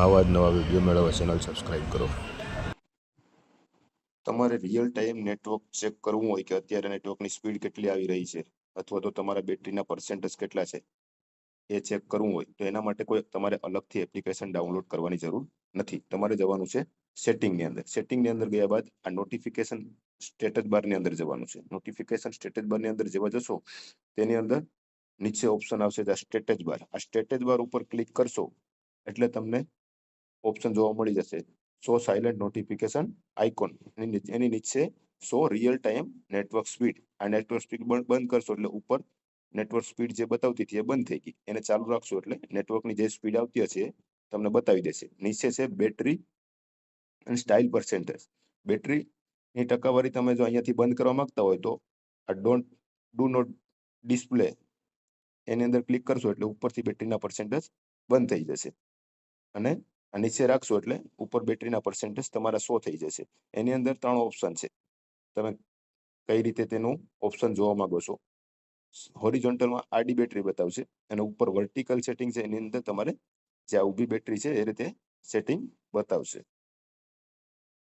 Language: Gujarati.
આવા જ નવા વિડીયો મેળવવા ચેનલ સબસ્ક્રાઈબ કરો. તમારે રિયલ ટાઈમ નેટવર્ક ચેક કરવું હોય કે અત્યારે નેટવર્કની સ્પીડ કેટલી આવી રહી છે અથવા તો તમારા બેટરીના પર્સન્ટેજ કેટલા છે એ ચેક કરવું હોય તો એના માટે કોઈ તમારે અલગથી એપ્લિકેશન ડાઉનલોડ કરવાની જરૂર નથી. તમારે જવાનું છે સેટિંગની અંદર. સેટિંગની અંદર ગયા બાદ આ નોટિફિકેશન સ્ટેટસ બારની અંદર જવાનું છે. નોટિફિકેશન સ્ટેટસ બારની અંદર જેવા જશો તેની અંદર નીચે ઓપ્શન આવશે સ્ટેટસ બાર. આ સ્ટેટસ બાર ઉપર ક્લિક કરશો એટલે તમને ઓપ્શન જોવા મળી જશે શો સાયલેન્ટ નોટિફિકેશન આઇકોન. એની નીચે show real time network speed. આ નેટવર્ક સ્પીડ બંધ કરશો એટલે ઉપર નેટવર્ક સ્પીડ જે બતાવતી હતી એ બંધ થઈ ગઈ. એને ચાલુ રાખશો એટલે નેટવર્કની જે સ્પીડ આવતી હશે તમને બતાવી દેશે. નીચે છે બેટરી અને સ્ટાઇલ પર્સેન્ટેજ. બેટરીની ટકાવારી તમે જો અહીંયાથી બંધ કરવા માંગતા હોય તો આ ડુ નોટ ડિસ્પ્લે એની અંદર ક્લિક કરશો એટલે ઉપરથી બેટરીના પર્સેન્ટેજ બંધ થઈ જશે અને નીચે રાખશો એટલે ઉપર બેટરીના પર્સેન્ટેજ તમારા શો થઈ જશે. એની અંદર 3 ઓપ્શન છે. તમે કઈ રીતે તેનું ઓપ્શન જોવા માંગો છો. હોરિઝોન્ટલમાં આડી બેટરી બતાવશે અને ઉપર વર્ટિકલ સેટિંગ છે એની અંદર તમારે જે આ ઊભી બેટરી છે એ રીતે સેટિંગ બતાવશે.